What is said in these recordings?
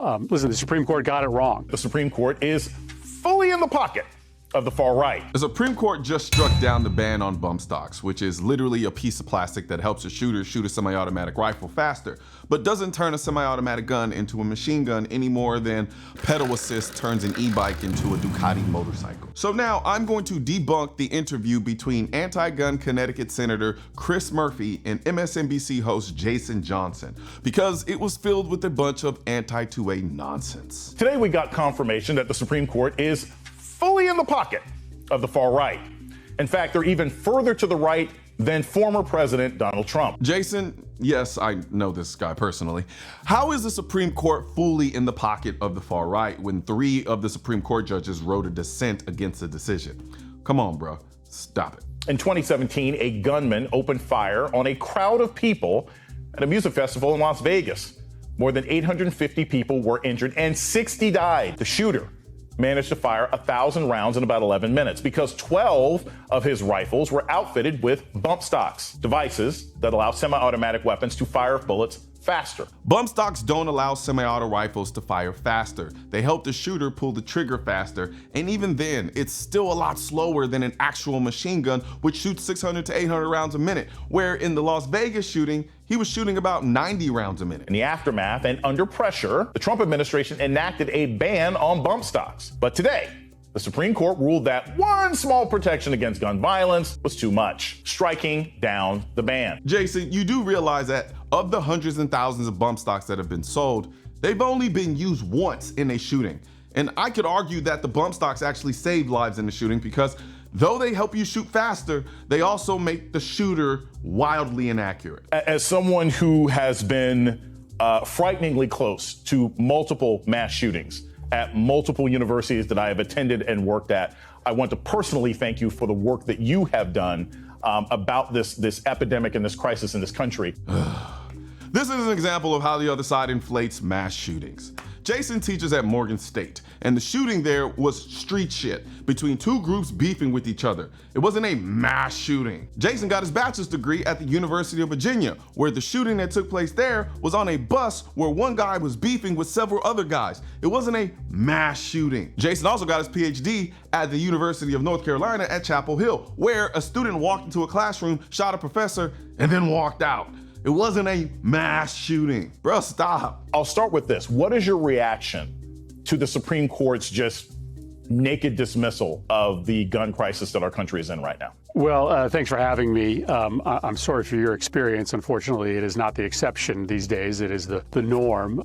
Listen, the Supreme Court got it wrong. The Supreme Court is fully in the pocket of the far right. The Supreme Court just struck down the ban on bump stocks, which is literally a piece of plastic that helps a shooter shoot a semi-automatic rifle faster, but doesn't turn a semi-automatic gun into a machine gun any more than pedal assist turns an e-bike into a Ducati motorcycle. So now I'm going to debunk the interview between anti-gun Connecticut Senator Chris Murphy and MSNBC host Jason Johnson, because it was filled with a bunch of anti-2A nonsense. Today we got confirmation that the Supreme Court is fully in the pocket of the far right. In fact, they're even further to the right than former President Donald Trump. Jason, yes, I know this guy personally. How is the Supreme Court fully in the pocket of the far right when 3 of the Supreme Court judges wrote a dissent against the decision? Come on, bro. Stop it. In 2017, a gunman opened fire on a crowd of people at a music festival in Las Vegas. More than 850 people were injured and 60 died. The shooter managed to fire 1,000 rounds in about 11 minutes because 12 of his rifles were outfitted with bump stocks, devices that allow semi-automatic weapons to fire bullets faster. Bump stocks don't allow semi-auto rifles to fire faster. They help the shooter pull the trigger faster, and even then, it's still a lot slower than an actual machine gun, which shoots 600 to 800 rounds a minute, where in the Las Vegas shooting, he was shooting about 90 rounds a minute. In the aftermath and under pressure, the Trump administration enacted a ban on bump stocks. But today, the Supreme Court ruled that one small protection against gun violence was too much, striking down the ban. Jason, you do realize that of the hundreds and thousands of bump stocks that have been sold, they've only been used once in a shooting. And I could argue that the bump stocks actually saved lives in the shooting because though they help you shoot faster, they also make the shooter wildly inaccurate. As someone who has been frighteningly close to multiple mass shootings at multiple universities that I have attended and worked at, I want to personally thank you for the work that you have done about this epidemic and this crisis in this country. This is an example of how the other side inflates mass shootings. Jason teaches at Morgan State, and the shooting there was street shit between 2 groups beefing with each other. It wasn't a mass shooting. Jason got his bachelor's degree at the University of Virginia, where the shooting that took place there was on a bus where one guy was beefing with several other guys. It wasn't a mass shooting. Jason also got his PhD at the University of North Carolina at Chapel Hill, where a student walked into a classroom, shot a professor, and then walked out. It wasn't a mass shooting. Bro, stop. I'll start with this. What is your reaction to the Supreme Court's just naked dismissal of the gun crisis that our country is in right now? Well, thanks for having me. I'm sorry for your experience. Unfortunately, it is not the exception these days. It is the norm.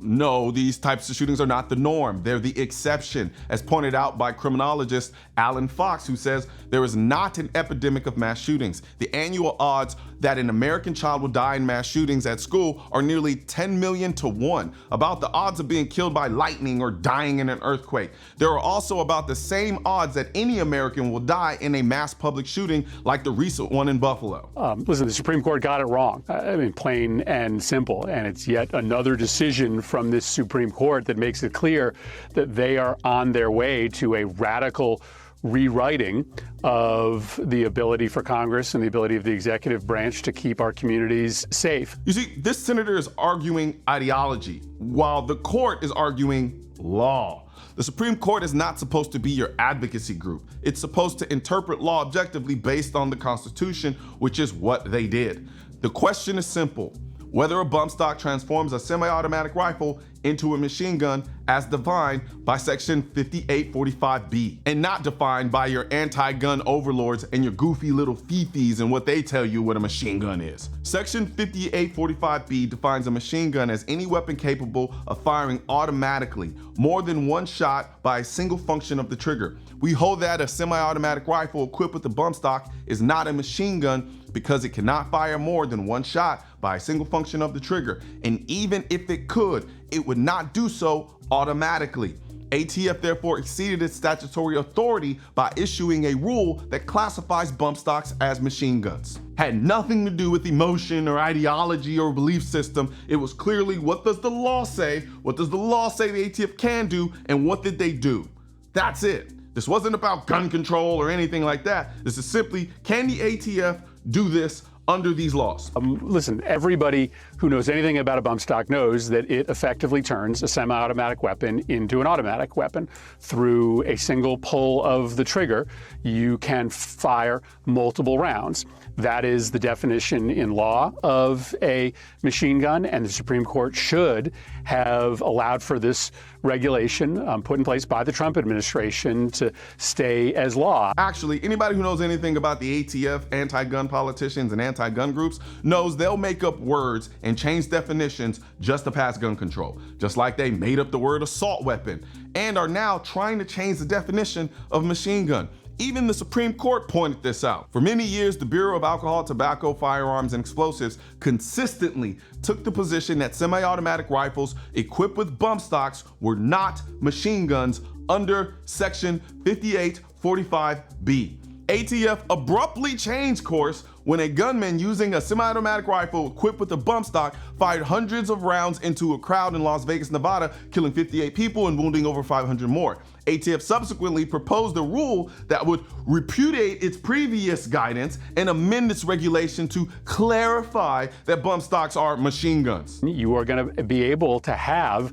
No, these types of shootings are not the norm. They're the exception, as pointed out by criminologist Alan Fox, who says there is not an epidemic of mass shootings. The annual odds that an American child will die in mass shootings at school are nearly 10 million to 1, about the odds of being killed by lightning or dying in an earthquake. There are also about the same odds that any American will die in a mass public shooting like the recent one in Buffalo. Listen, the Supreme Court got it wrong. I mean, plain and simple. And it's yet another decision from this Supreme Court that makes it clear that they are on their way to a radical rewriting of the ability for Congress and the ability of the executive branch to keep our communities safe. You see, this senator is arguing ideology, while the court is arguing law. The Supreme Court is not supposed to be your advocacy group. It's supposed to interpret law objectively based on the Constitution, which is what they did. The question is simple: whether a bump stock transforms a semi-automatic rifle into a machine gun as defined by Section 5845B, and not defined by your anti-gun overlords and your goofy little fifis and what they tell you what a machine gun is. Section 5845B defines a machine gun as any weapon capable of firing automatically more than one shot by a single function of the trigger. We hold that a semi-automatic rifle equipped with a bump stock is not a machine gun because it cannot fire more than one shot by a single function of the trigger. And even if it could, it would not do so automatically. ATF therefore exceeded its statutory authority by issuing a rule that classifies bump stocks as machine guns. Had nothing to do with emotion or ideology or belief system. It was clearly, what does the law say? What does the law say the ATF can do? And what did they do? That's it. This wasn't about gun control or anything like that. This is simply, can the ATF do this under these laws? Listen, everybody who knows anything about a bump stock knows that it effectively turns a semi-automatic weapon into an automatic weapon. Through a single pull of the trigger, you can fire multiple rounds. That is the definition in law of a machine gun, and the Supreme Court should have allowed for this regulation put in place by the Trump administration to stay as law. Actually, anybody who knows anything about the ATF, anti-gun politicians and anti-gun groups, knows they'll make up words and change definitions just to pass gun control. Just like they made up the word assault weapon and are now trying to change the definition of machine gun. Even the Supreme Court pointed this out. For many years, the Bureau of Alcohol, Tobacco, Firearms, and Explosives consistently took the position that semi-automatic rifles equipped with bump stocks were not machine guns under Section 5845B. ATF abruptly changed course when a gunman using a semi-automatic rifle equipped with a bump stock fired hundreds of rounds into a crowd in Las Vegas, Nevada, killing 58 people and wounding over 500 more. ATF subsequently proposed a rule that would repudiate its previous guidance and amend its regulation to clarify that bump stocks are machine guns. You are going to be able to have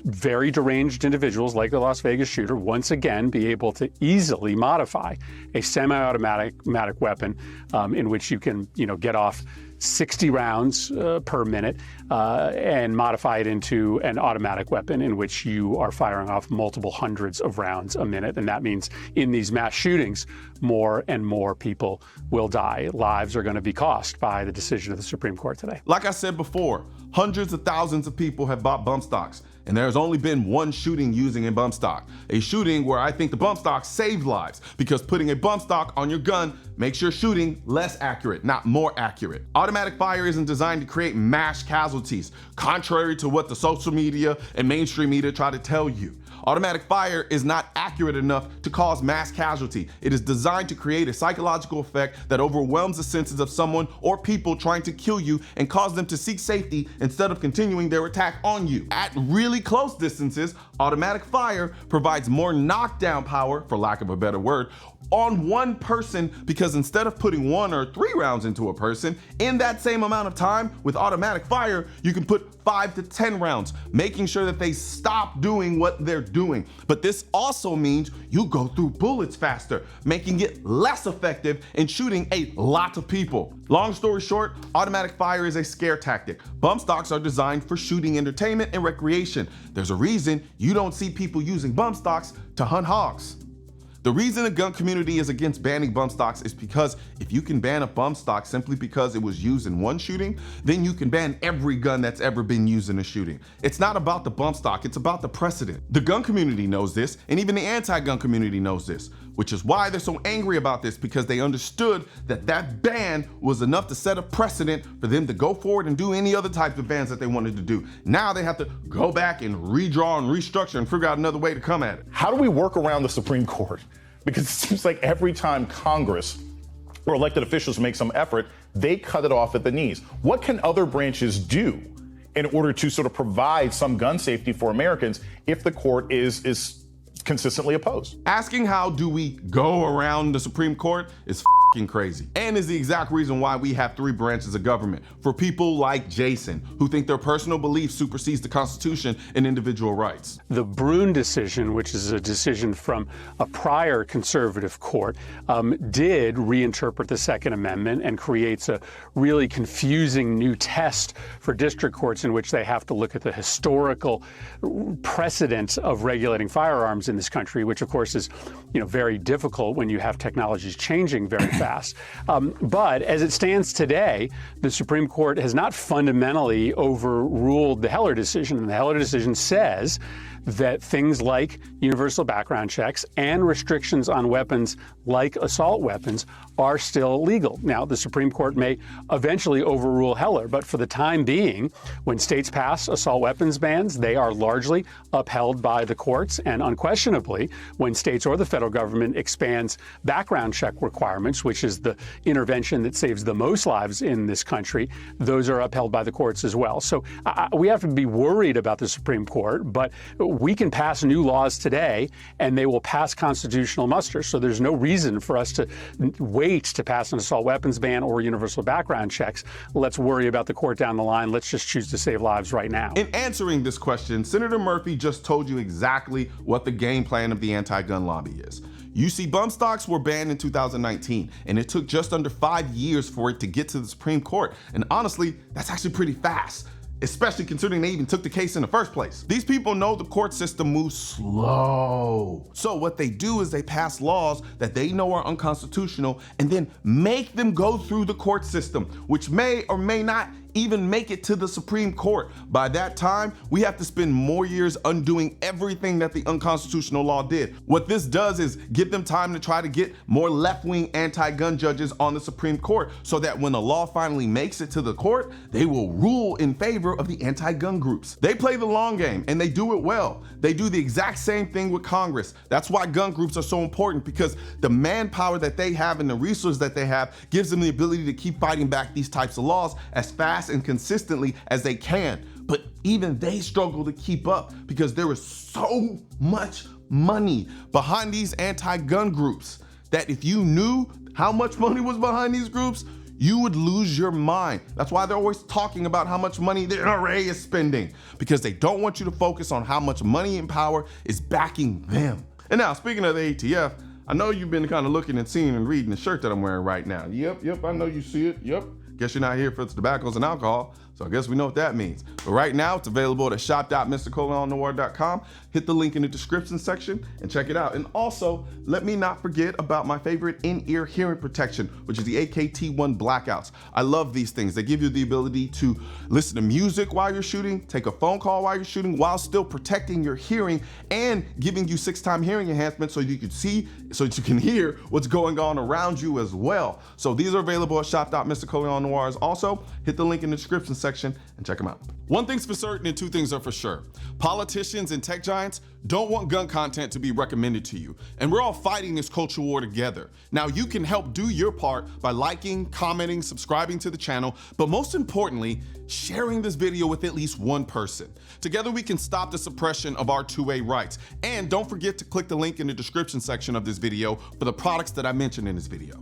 very deranged individuals like the Las Vegas shooter once again be able to easily modify a semi-automatic weapon in which you can, get off 60 rounds per minute and modify it into an automatic weapon in which you are firing off multiple hundreds of rounds a minute. And that means in these mass shootings, more and more people will die. Lives are going to be cost by the decision of the Supreme Court today. Like I said before, hundreds of thousands of people have bought bump stocks. And there's only been one shooting using a bump stock. A shooting where I think the bump stock saved lives, because putting a bump stock on your gun makes your shooting less accurate, not more accurate. Automatic fire isn't designed to create mass casualties, contrary to what the social media and mainstream media try to tell you. Automatic fire is not accurate enough to cause mass casualty. It is designed to create a psychological effect that overwhelms the senses of someone or people trying to kill you and cause them to seek safety instead of continuing their attack on you. At really close distances, automatic fire provides more knockdown power, for lack of a better word, on one person, because instead of putting 1 or 3 rounds into a person, in that same amount of time with automatic fire, you can put 5 to 10 rounds, making sure that they stop doing what they're doing. But this also means you go through bullets faster, making it less effective in shooting a lot of people. Long story short, automatic fire is a scare tactic. Bump stocks are designed for shooting entertainment and recreation. There's a reason you don't see people using bump stocks to hunt hogs. The reason the gun community is against banning bump stocks is because if you can ban a bump stock simply because it was used in one shooting, then you can ban every gun that's ever been used in a shooting. It's not about the bump stock, it's about the precedent. The gun community knows this, and even the anti-gun community knows this, which is why they're so angry about this, because they understood that that ban was enough to set a precedent for them to go forward and do any other types of bans that they wanted to do. Now they have to go back and redraw and restructure and figure out another way to come at it. How do we work around the Supreme Court? Because it seems like every time Congress or elected officials make some effort, they cut it off at the knees. What can other branches do in order to sort of provide some gun safety for Americans if the court is consistently opposed? Asking how do we go around the Supreme Court is crazy, and is the exact reason why we have 3 branches of government, for people like Jason who think their personal belief supersedes the Constitution and individual rights. The Brune decision, which is a decision from a prior conservative court, did reinterpret the Second Amendment and creates a really confusing new test for district courts in which they have to look at the historical precedent of regulating firearms in this country, which of course is very difficult when you have technologies changing very fast. But as it stands today, the Supreme Court has not fundamentally overruled the Heller decision. And the Heller decision says that things like universal background checks and restrictions on weapons like assault weapons are still legal. Now, the Supreme Court may eventually overrule Heller, but for the time being, when states pass assault weapons bans, they are largely upheld by the courts. And unquestionably, when states or the federal government expands background check requirements, which is the intervention that saves the most lives in this country, those are upheld by the courts as well. So we have to be worried about the Supreme Court, but we can pass new laws today and they will pass constitutional muster. So there's no reason for us to wait to pass an assault weapons ban or universal background checks. Let's worry about the court down the line. Let's just choose to save lives right now. In answering this question, Senator Murphy just told you exactly what the game plan of the anti-gun lobby is. UC bump stocks were banned in 2019, and it took just under 5 years for it to get to the Supreme Court. And honestly, that's actually pretty fast, especially considering they even took the case in the first place. These people know the court system moves slow. So what they do is they pass laws that they know are unconstitutional and then make them go through the court system, which may or may not even make it to the Supreme Court. By that time, we have to spend more years undoing everything that the unconstitutional law did. What this does is give them time to try to get more left-wing anti-gun judges on the Supreme Court so that when the law finally makes it to the court, they will rule in favor of the anti-gun groups. They play the long game and they do it well. They do the exact same thing with Congress. That's why gun groups are so important, because the manpower that they have and the resources that they have gives them the ability to keep fighting back these types of laws as fast and consistently as they can. But even they struggle to keep up because there is so much money behind these anti-gun groups that if you knew how much money was behind these groups, you would lose your mind. That's why they're always talking about how much money the NRA is spending, because they don't want you to focus on how much money and power is backing them. And now, speaking of the ATF, I know you've been kind of looking and seeing and reading the shirt that I'm wearing right now. Yep, I know you see it, yep. Guess you're not here for the tobaccos and alcohol, so I guess we know what that means. But right now, it's available at shop.mrcolionnoir.com. Hit the link in the description section and check it out. And also, let me not forget about my favorite in-ear hearing protection, which is the AKT1 Blackouts. I love these things. They give you the ability to listen to music while you're shooting, take a phone call while you're shooting, while still protecting your hearing and giving you 6-time hearing enhancement so you can see, so that you can hear what's going on around you as well. So these are available at shop.mrcolionnoir. Also, hit the link in the description section and check them out. One thing's for certain and two things are for sure. Politicians and tech giants don't want gun content to be recommended to you, and we're all fighting this culture war together. Now, you can help do your part by liking, commenting, subscribing to the channel, but most importantly, sharing this video with at least one person. Together, we can stop the suppression of our 2A rights. And don't forget to click the link in the description section of this video for the products that I mentioned in this video.